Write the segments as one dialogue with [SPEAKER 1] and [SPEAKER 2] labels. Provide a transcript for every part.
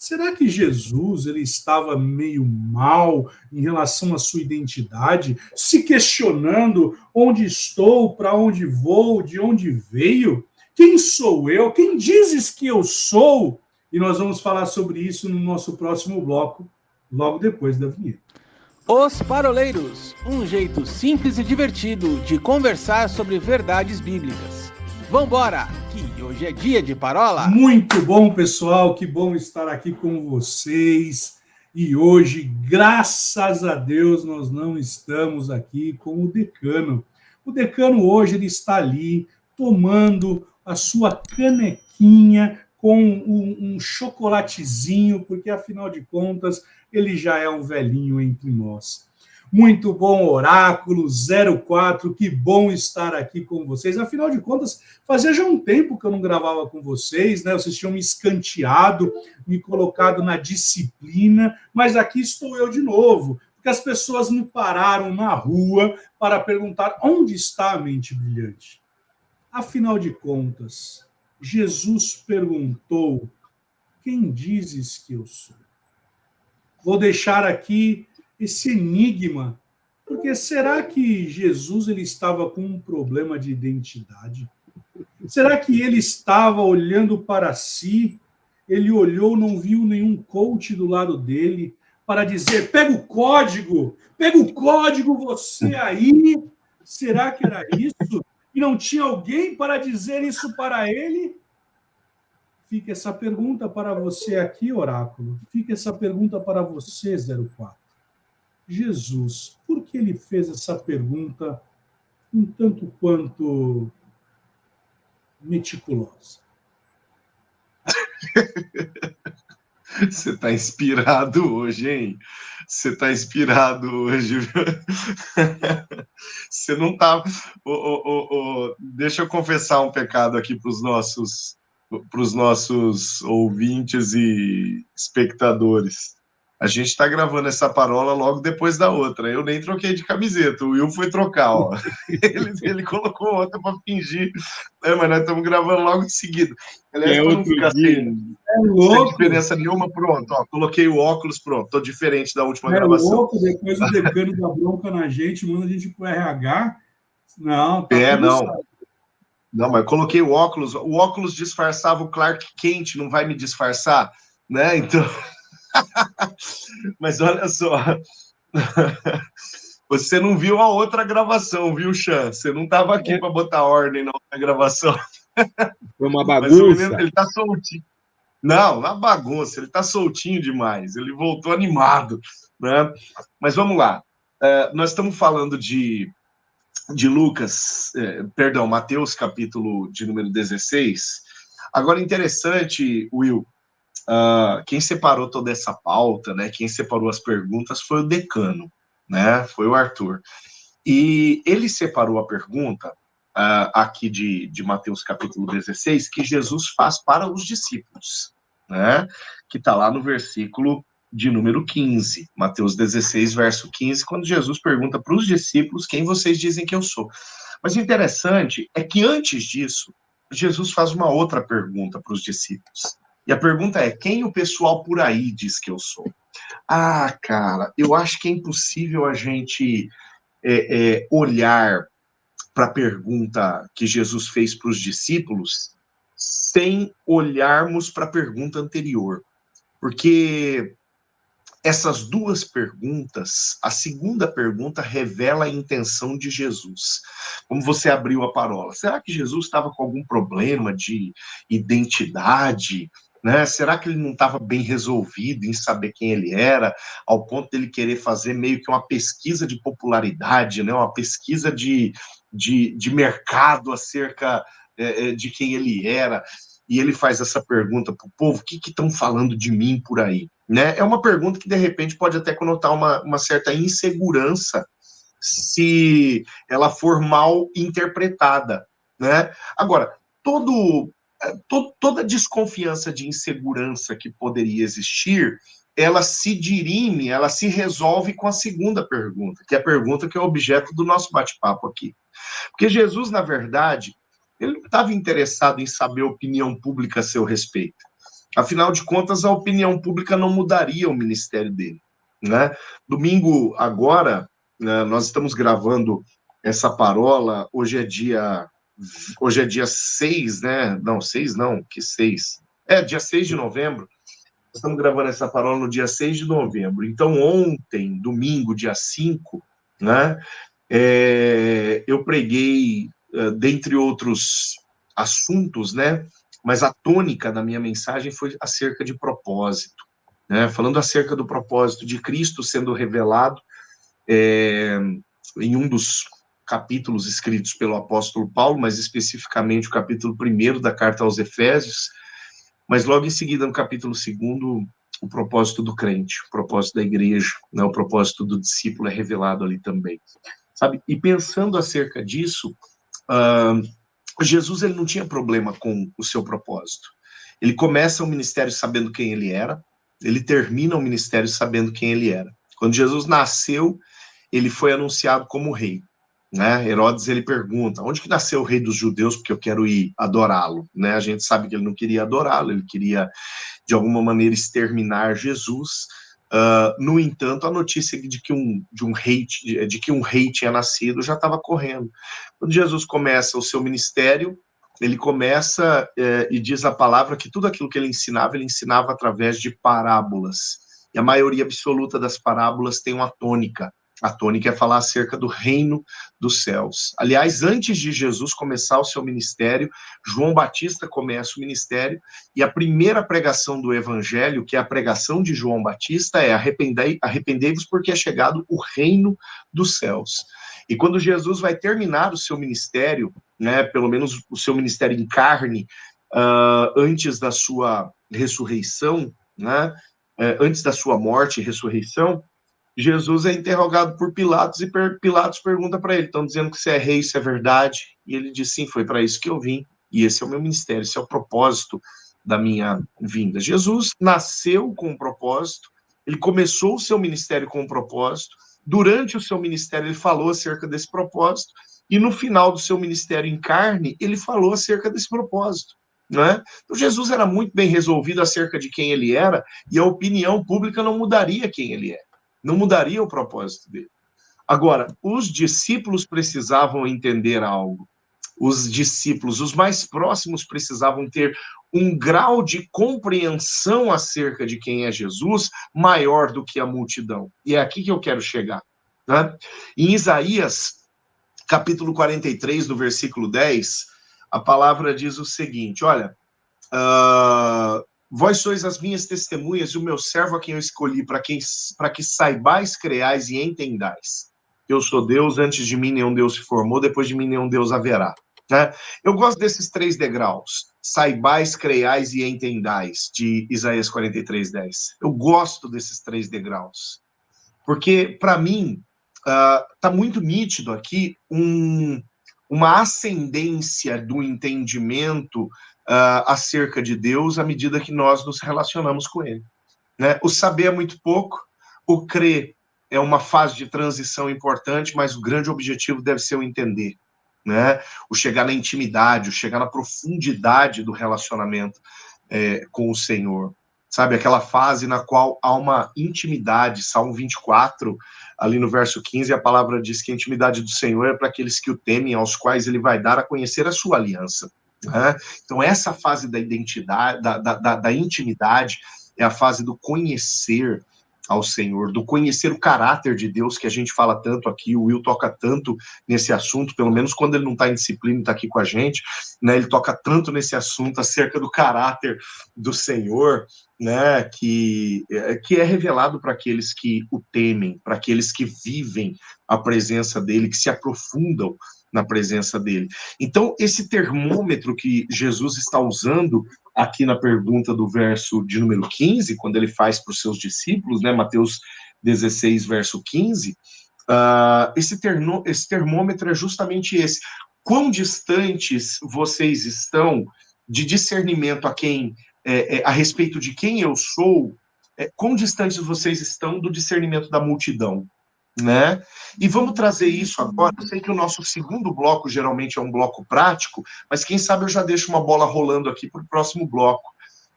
[SPEAKER 1] Será que Jesus ele estava meio mal em relação à sua identidade, se questionando onde estou, para onde vou, de onde veio? Quem sou eu? Quem dizes que eu sou? E nós vamos falar sobre isso no nosso próximo bloco, logo depois da vinheta.
[SPEAKER 2] Os Paroleiros, um jeito simples e divertido de conversar sobre verdades bíblicas. Vambora, que hoje é dia de parola.
[SPEAKER 1] Muito bom, pessoal, que bom estar aqui com vocês. E hoje, graças a Deus, nós não estamos aqui com o decano. O decano hoje ele está ali tomando a sua canequinha com um chocolatezinho, porque afinal de contas ele já é um velhinho entre nós. Muito bom, Oráculo 04, que bom estar aqui com vocês. Afinal de contas, fazia já um tempo que eu não gravava com vocês, né? Vocês tinham me escanteado, me colocado na disciplina, mas aqui estou eu de novo, porque as pessoas me pararam na rua para perguntar onde está a mente brilhante. Afinal de contas, Jesus perguntou: quem dizes que eu sou? Vou deixar aqui esse enigma, porque será que Jesus ele estava com um problema de identidade? Será que ele estava olhando para si? Ele olhou, não viu nenhum coach do lado dele para dizer: pega o código você aí. Será que era isso? E não tinha alguém para dizer isso para ele? Fica essa pergunta para você aqui, Oráculo. Fica essa pergunta para você, 04. Jesus, por que ele fez essa pergunta um tanto quanto meticulosa?
[SPEAKER 3] Você está inspirado hoje, hein? Você está inspirado hoje. Você não está... Deixa eu confessar um pecado aqui para os nossos ouvintes e espectadores. A gente está gravando essa parola logo depois da outra. Eu nem troquei de camiseta. O Will foi trocar, ó. Ele colocou outra para fingir. Mas nós estamos gravando logo em seguida. Aliás, para não ficar sem diferença nenhuma, pronto. Ó, coloquei o óculos, pronto. Estou diferente da última gravação.
[SPEAKER 1] Louco, depois o decano dá bronca na gente, manda a gente para o RH. Não, tá
[SPEAKER 3] não.
[SPEAKER 1] Certo.
[SPEAKER 3] Não, mas eu coloquei o óculos. O óculos disfarçava o Clark Kent, não vai me disfarçar, né? Então... Mas olha só, você não viu a outra gravação, viu, Chan? Você não estava aqui para botar ordem na outra gravação.
[SPEAKER 4] Foi uma bagunça.
[SPEAKER 3] Mas ele está soltinho. Não, na bagunça, ele está soltinho demais. Ele voltou animado, né? Mas vamos lá. Nós estamos falando de Lucas, Mateus, capítulo de número 16. Agora, interessante, Will, quem separou toda essa pauta, né? Quem separou as perguntas foi o decano, né? Foi o Arthur. E ele separou a pergunta aqui de Mateus capítulo 16, que Jesus faz para os discípulos, né? Que está lá no versículo de número 15, Mateus 16, verso 15, quando Jesus pergunta para os discípulos: quem vocês dizem que eu sou? Mas o interessante é que antes disso, Jesus faz uma outra pergunta para os discípulos. E a pergunta é: quem o pessoal por aí diz que eu sou? Ah, cara, eu acho que é impossível a gente olhar para a pergunta que Jesus fez para os discípulos sem olharmos para a pergunta anterior. Porque essas duas perguntas, a segunda pergunta revela a intenção de Jesus. Como você abriu a parola, será que Jesus estava com algum problema de identidade? Né? Será que ele não estava bem resolvido em saber quem ele era, ao ponto de ele querer fazer meio que uma pesquisa de popularidade, né? Uma pesquisa de mercado acerca de quem ele era? E ele faz essa pergunta para o povo: o que estão falando de mim por aí? Né? É uma pergunta que, de repente, pode até conotar uma certa insegurança se ela for mal interpretada. Né? Agora, toda desconfiança de insegurança que poderia existir, ela se dirime, ela se resolve com a segunda pergunta, que é a pergunta que é o objeto do nosso bate-papo aqui. Porque Jesus, na verdade, ele não estava interessado em saber a opinião pública a seu respeito. Afinal de contas, a opinião pública não mudaria o ministério dele, né? Domingo agora, nós estamos gravando essa parola, hoje é dia 6, né? Não, 6 não, que 6? Dia 6 de novembro. Estamos gravando essa parola no dia 6 de novembro. Então, ontem, domingo, dia 5, né? Eu preguei, dentre outros assuntos, né? Mas a tônica da minha mensagem foi acerca de propósito, né? Falando acerca do propósito de Cristo sendo revelado em um dos capítulos escritos pelo apóstolo Paulo, mas especificamente o capítulo 1 da carta aos Efésios, mas logo em seguida, no capítulo 2, o propósito do crente, o propósito da igreja, né? O propósito do discípulo é revelado ali também, sabe? E pensando acerca disso, Jesus ele não tinha problema com o seu propósito. Ele começa o ministério sabendo quem ele era, ele termina o ministério sabendo quem ele era. Quando Jesus nasceu, ele foi anunciado como rei, né? Herodes ele pergunta: onde que nasceu o rei dos judeus, porque eu quero ir adorá-lo, né? A gente sabe que ele não queria adorá-lo, ele queria de alguma maneira exterminar Jesus. No entanto, a notícia de que um rei tinha nascido já estava correndo. Quando Jesus começa o seu ministério, ele começa e diz a palavra que tudo aquilo que ele ensinava através de parábolas. E a maioria absoluta das parábolas tem uma tônica. A tônica é falar acerca do reino dos céus. Aliás, antes de Jesus começar o seu ministério, João Batista começa o ministério, e a primeira pregação do evangelho, que é a pregação de João Batista, é: arrependei-vos porque é chegado o reino dos céus. E quando Jesus vai terminar o seu ministério, né, pelo menos o seu ministério em carne, antes da sua ressurreição, né, antes da sua morte e ressurreição, Jesus é interrogado por Pilatos, e Pilatos pergunta para ele: estão dizendo que você é rei, isso é verdade? E ele diz: sim, foi para isso que eu vim, e esse é o meu ministério, esse é o propósito da minha vinda. Jesus nasceu com um propósito, ele começou o seu ministério com um propósito, durante o seu ministério ele falou acerca desse propósito, e no final do seu ministério em carne, ele falou acerca desse propósito, né? Então Jesus era muito bem resolvido acerca de quem ele era, e a opinião pública não mudaria quem ele é. Não mudaria o propósito dele. Agora, os discípulos precisavam entender algo. Os discípulos, os mais próximos, precisavam ter um grau de compreensão acerca de quem é Jesus maior do que a multidão. E é aqui que eu quero chegar, né? Em Isaías, capítulo 43, no versículo 10, a palavra diz o seguinte: olha, vós sois as minhas testemunhas e o meu servo a quem eu escolhi, para que saibais, creais e entendais. Eu sou Deus, antes de mim nenhum Deus se formou, depois de mim nenhum Deus haverá. Né? Eu gosto desses 3 degraus: saibais, creiais e entendais, de Isaías 43, 10. Eu gosto desses 3 degraus, porque, para mim, está muito nítido aqui uma ascendência do entendimento acerca de Deus à medida que nós nos relacionamos com ele, né? O saber é muito pouco, o crer é uma fase de transição importante, mas o grande objetivo deve ser o entender, né? O chegar na intimidade, o chegar na profundidade do relacionamento com o Senhor, sabe? Aquela fase na qual há uma intimidade. Salmo 24, ali no verso 15, a palavra diz que a intimidade do Senhor é para aqueles que o temem, aos quais ele vai dar a conhecer a sua aliança. Então, essa fase da identidade, da intimidade, é a fase do conhecer ao Senhor, do conhecer o caráter de Deus, que a gente fala tanto aqui. O Will toca tanto nesse assunto, pelo menos quando ele não está em disciplina e está aqui com a gente, né? Ele toca tanto nesse assunto acerca do caráter do Senhor, né? Que é revelado para aqueles que o temem, para aqueles que vivem a presença dele, que se aprofundam na presença dele. Então, esse termômetro que Jesus está usando aqui na pergunta do verso de número 15, quando ele faz para os seus discípulos, né, Mateus 16, verso 15, esse termômetro é justamente esse: quão distantes vocês estão de discernimento a respeito de quem eu sou, quão distantes vocês estão do discernimento da multidão, né? E vamos trazer isso agora. Eu sei que o nosso segundo bloco geralmente é um bloco prático, mas quem sabe eu já deixo uma bola rolando aqui para o próximo bloco.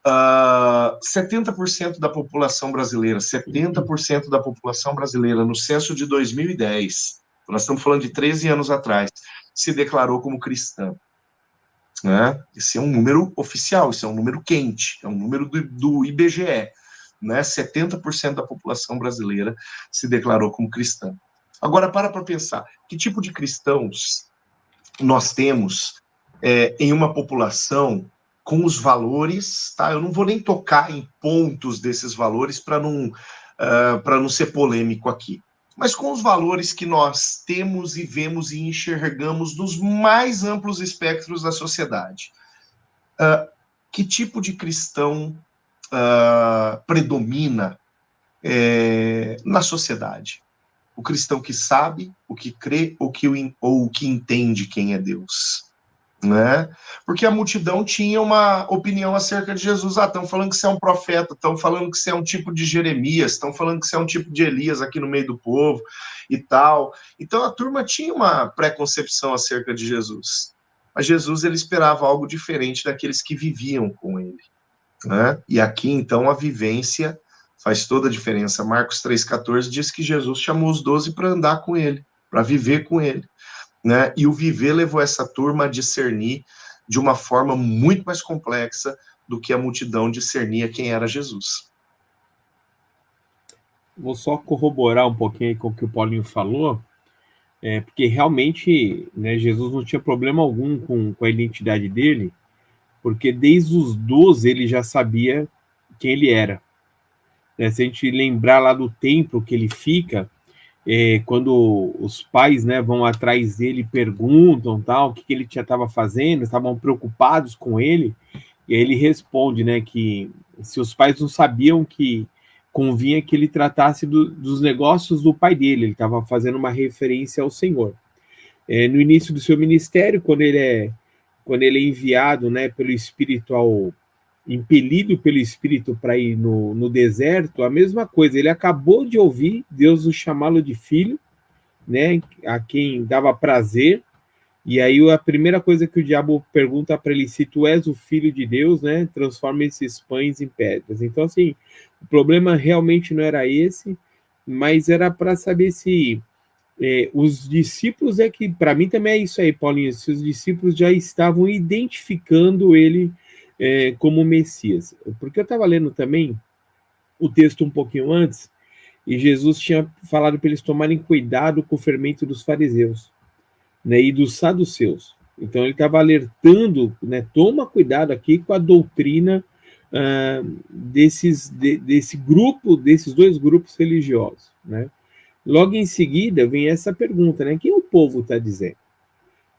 [SPEAKER 3] 70% da população brasileira, 70% da população brasileira no censo de 2010, nós estamos falando de 13 anos atrás, se declarou como cristã. Né? Esse é um número oficial, esse é um número quente, é um número do IBGE. Né? 70% da população brasileira se declarou como cristã. Agora, para pensar, que tipo de cristãos nós temos em uma população com os valores, tá? Eu não vou nem tocar em pontos desses valores para não ser polêmico aqui, mas com os valores que nós temos e vemos e enxergamos nos mais amplos espectros da sociedade. Que tipo de cristão predomina na sociedade? O cristão que sabe, o que crê, ou o que entende quem é Deus. Né? Porque a multidão tinha uma opinião acerca de Jesus. Estão falando que você é um profeta, estão falando que você é um tipo de Jeremias, estão falando que você é um tipo de Elias aqui no meio do povo e tal. Então a turma tinha uma preconcepção acerca de Jesus. Mas Jesus, ele esperava algo diferente daqueles que viviam com ele. Né? E aqui, então, a vivência faz toda a diferença. Marcos 3,14 diz que Jesus chamou os 12 para andar com ele, para viver com ele. Né? E o viver levou essa turma a discernir de uma forma muito mais complexa do que a multidão discernia quem era Jesus.
[SPEAKER 4] Vou só corroborar um pouquinho aí com o que o Paulinho falou, porque realmente, né, Jesus não tinha problema algum com a identidade dele, porque desde os 12 ele já sabia quem ele era. Se a gente lembrar lá do templo que ele fica, quando os pais, né, vão atrás dele, perguntam tal, o que ele já estava fazendo, estavam preocupados com ele, e aí ele responde, né, que se os pais não sabiam que convinha que ele tratasse dos negócios do pai dele, ele estava fazendo uma referência ao Senhor. No início do seu ministério, quando ele é enviado, né, pelo Espírito impelido pelo Espírito para ir no deserto, a mesma coisa, ele acabou de ouvir Deus o chamá-lo de filho, né, a quem dava prazer, e aí a primeira coisa que o diabo pergunta para ele, se tu és o filho de Deus, né, transforma esses pães em pedras. Então, assim, o problema realmente não era esse, mas era para saber se os discípulos, que para mim também é isso aí, Paulinho, se os discípulos já estavam identificando ele como Messias. Porque eu estava lendo também o texto um pouquinho antes, e Jesus tinha falado para eles tomarem cuidado com o fermento dos fariseus, né, e dos saduceus. Então ele estava alertando, né, toma cuidado aqui com a doutrina desse grupo, desses dois grupos religiosos, né? Logo em seguida vem essa pergunta, né, quem o povo está dizendo?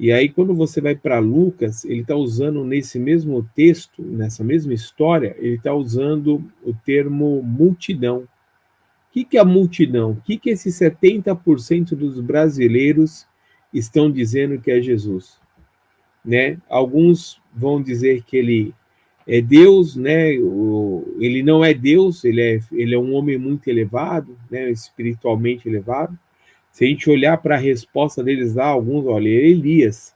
[SPEAKER 4] E aí, quando você vai para Lucas, ele está usando nesse mesmo texto, nessa mesma história, ele está usando o termo multidão. O que é a multidão? O que esses 70% dos brasileiros estão dizendo que é Jesus? Né? Alguns vão dizer que ele é Deus, né? Ele não é Deus, ele é um homem muito elevado, né? Espiritualmente elevado. Se a gente olhar para a resposta deles lá, alguns, olha, Elias,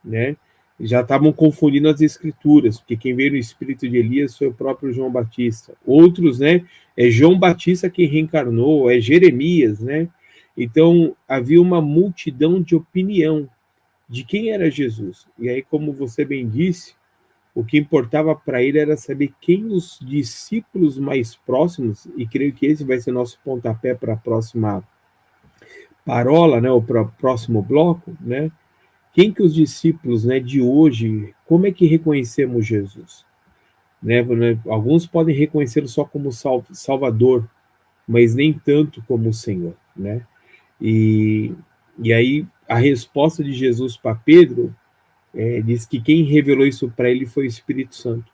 [SPEAKER 4] né? Já estavam confundindo as escrituras, porque quem veio no espírito de Elias foi o próprio João Batista. Outros, né? É João Batista quem reencarnou, é Jeremias, né? Então, havia uma multidão de opinião de quem era Jesus. E aí, como você bem disse, o que importava para ele era saber quem os discípulos mais próximos, e creio que esse vai ser nosso pontapé para a próxima parola, né, ou para o próximo bloco, né? Quem que os discípulos, né, de hoje, como é que reconhecemos Jesus? Né, alguns podem reconhecê-lo só como Salvador, mas nem tanto como o Senhor, né? E aí a resposta de Jesus para Pedro diz que quem revelou isso para ele foi o Espírito Santo.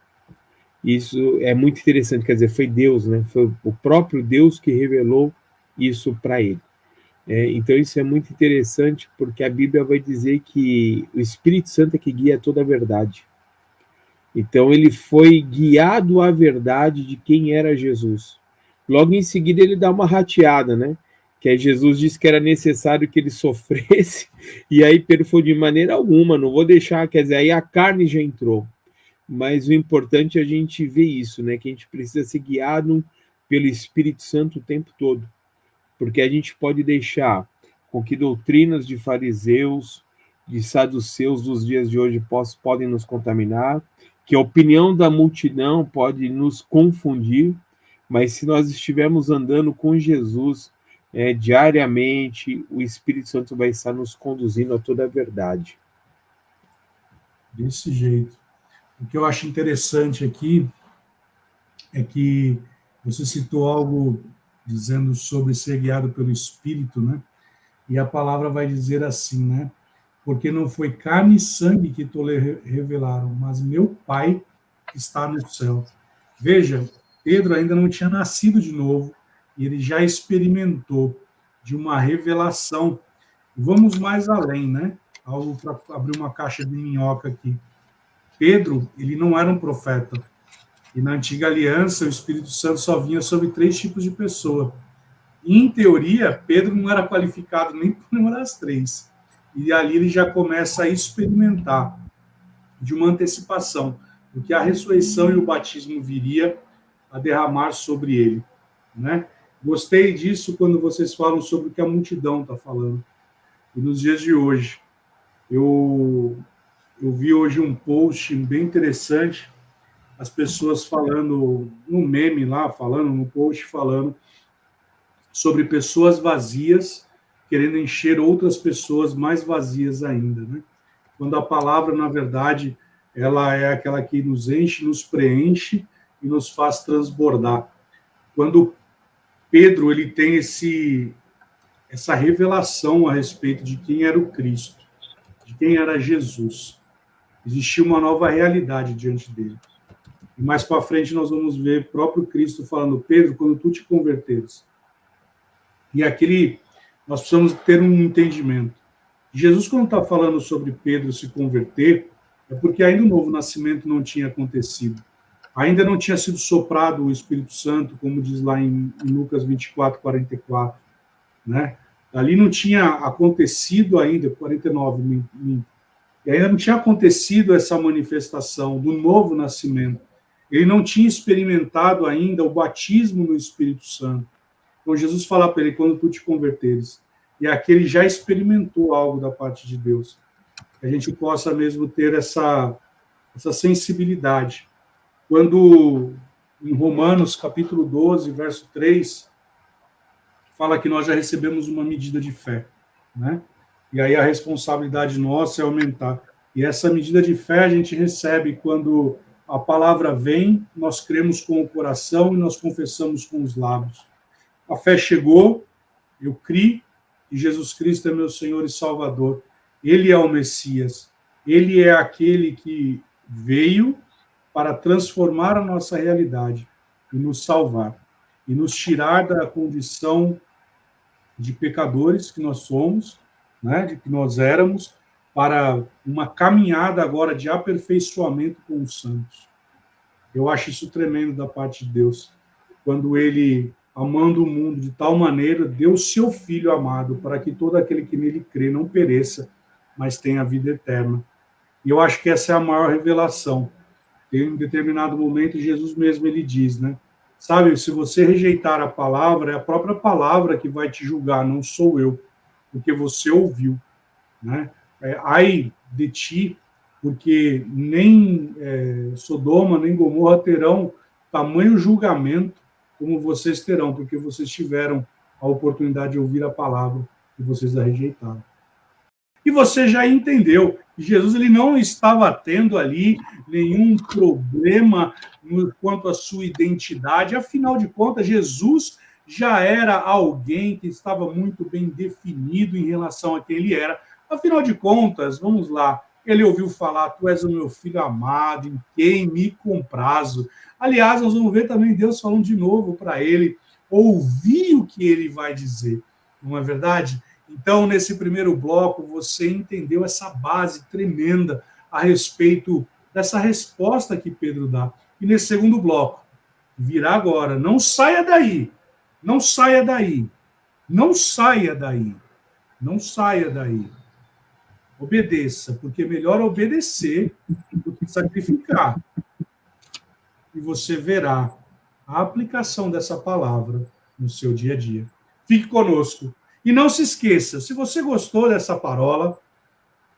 [SPEAKER 4] Isso é muito interessante, quer dizer, foi Deus, né? Foi o próprio Deus que revelou isso para ele. Então isso é muito interessante, porque a Bíblia vai dizer que o Espírito Santo é que guia toda a verdade. Então ele foi guiado à verdade de quem era Jesus. Logo em seguida ele dá uma rateada, né? Que aí Jesus disse que era necessário que ele sofresse, e aí Pedro falou, de maneira alguma, não vou deixar, quer dizer, aí a carne já entrou. mas o importante é a gente ver isso, né? Que a gente precisa ser guiado pelo Espírito Santo o tempo todo, porque a gente pode deixar com que doutrinas de fariseus, de saduceus dos dias de hoje podem nos contaminar, que a opinião da multidão pode nos confundir, mas se nós estivermos andando com Jesus diariamente, o Espírito Santo vai estar nos conduzindo a toda a verdade.
[SPEAKER 1] Desse jeito. O que eu acho interessante aqui é que você citou algo dizendo sobre ser guiado pelo Espírito, né? E a palavra vai dizer assim, né? Porque não foi carne e sangue que te revelaram, mas meu Pai que está no céu. Veja, Pedro ainda não tinha nascido de novo e ele já experimentou de uma revelação. Vamos mais além, né? Algo para abrir uma caixa de minhoca aqui. Pedro, ele não era um profeta. E na antiga aliança, o Espírito Santo só vinha sobre 3 tipos de pessoa. E, em teoria, Pedro não era qualificado nem por uma das 3. E ali ele já começa a experimentar de uma antecipação do que a ressurreição e o batismo viria a derramar sobre ele, né? Gostei disso quando vocês falam sobre o que a multidão está falando. E nos dias de hoje, eu vi hoje um post bem interessante, as pessoas falando, no meme lá, falando, no post, falando sobre pessoas vazias querendo encher outras pessoas mais vazias ainda, né? Quando a palavra, na verdade, ela é aquela que nos enche, nos preenche e nos faz transbordar. Quando Pedro ele tem essa revelação a respeito de quem era o Cristo, de quem era Jesus, existia uma nova realidade diante dele. E mais para frente nós vamos ver o próprio Cristo falando, Pedro, quando tu te converteres. E nós precisamos ter um entendimento. Jesus, quando está falando sobre Pedro se converter, é porque ainda o novo nascimento não tinha acontecido. Ainda não tinha sido soprado o Espírito Santo, como diz lá em Lucas 24, 44. Né? Ali não tinha acontecido ainda, 49, e ainda não tinha acontecido essa manifestação do novo nascimento. Ele não tinha experimentado ainda o batismo no Espírito Santo. Então Jesus fala para ele, quando tu te converteres, e aqui ele já experimentou algo da parte de Deus. Que a gente possa mesmo ter essa sensibilidade. Quando, em Romanos, capítulo 12, verso 3, fala que nós já recebemos uma medida de fé, né? E aí a responsabilidade nossa é aumentar. E essa medida de fé a gente recebe quando a palavra vem, nós cremos com o coração e nós confessamos com os lábios. A fé chegou, eu criei, que Jesus Cristo é meu Senhor e Salvador. Ele é o Messias. Ele é aquele que veio para transformar a nossa realidade e nos salvar. E nos tirar da condição de pecadores que nós somos, né, de que nós éramos, para uma caminhada agora de aperfeiçoamento com os santos. Eu acho isso tremendo da parte de Deus. Quando ele, amando o mundo de tal maneira, deu o seu Filho amado para que todo aquele que nele crê não pereça, mas tenha a vida eterna. E eu acho que essa é a maior revelação. Em um determinado momento, Jesus mesmo ele diz, né? Sabe, se você rejeitar a palavra, é a própria palavra que vai te julgar, não sou eu, porque você ouviu, né? Ai de ti, porque nem Sodoma, nem Gomorra terão tamanho julgamento como vocês terão, porque vocês tiveram a oportunidade de ouvir a palavra e vocês a rejeitaram. E você já entendeu, Jesus ele não estava tendo ali nenhum problema quanto à sua identidade, afinal de contas, Jesus já era alguém que estava muito bem definido em relação a quem ele era. Afinal de contas, vamos lá, ele ouviu falar, tu és o meu filho amado, em quem me comprazo. Aliás, nós vamos ver também Deus falando de novo para ele, ouvir o que ele vai dizer, não é verdade? Então, nesse primeiro bloco, você entendeu essa base tremenda a respeito dessa resposta que Pedro dá. E nesse segundo bloco, virá agora, não saia daí, não saia daí, não saia daí, não saia daí. Obedeça, porque é melhor obedecer do que sacrificar. E você verá a aplicação dessa palavra no seu dia a dia. Fique conosco. E não se esqueça, se você gostou dessa parola,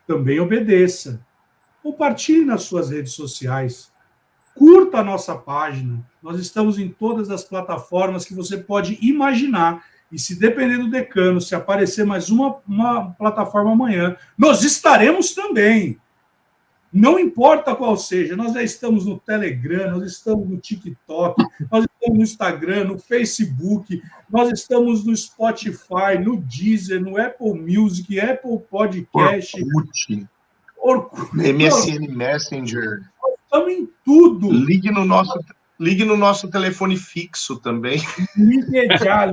[SPEAKER 1] também obedeça. Compartilhe nas suas redes sociais. Curta a nossa página. Nós estamos em todas as plataformas que você pode imaginar. E se depender do decano, se aparecer mais uma plataforma amanhã, nós estaremos também. Não importa qual seja, nós já estamos no Telegram, nós estamos no TikTok, nós estamos no Instagram, no Facebook, nós estamos no Spotify, no Deezer, no Apple Music, Apple Podcast,
[SPEAKER 3] Orkut, MSN Messenger.
[SPEAKER 1] Nós estamos em tudo.
[SPEAKER 3] Ligue no nosso telefone fixo também.
[SPEAKER 1] Ligue já.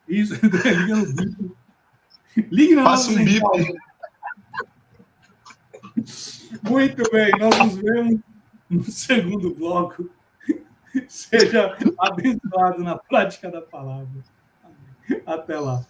[SPEAKER 1] Isso, liga no bip. Ligue no
[SPEAKER 3] Faça
[SPEAKER 1] nosso
[SPEAKER 3] um bip.
[SPEAKER 1] Muito bem, nós nos vemos no segundo bloco. Seja abençoado na prática da palavra. Até lá.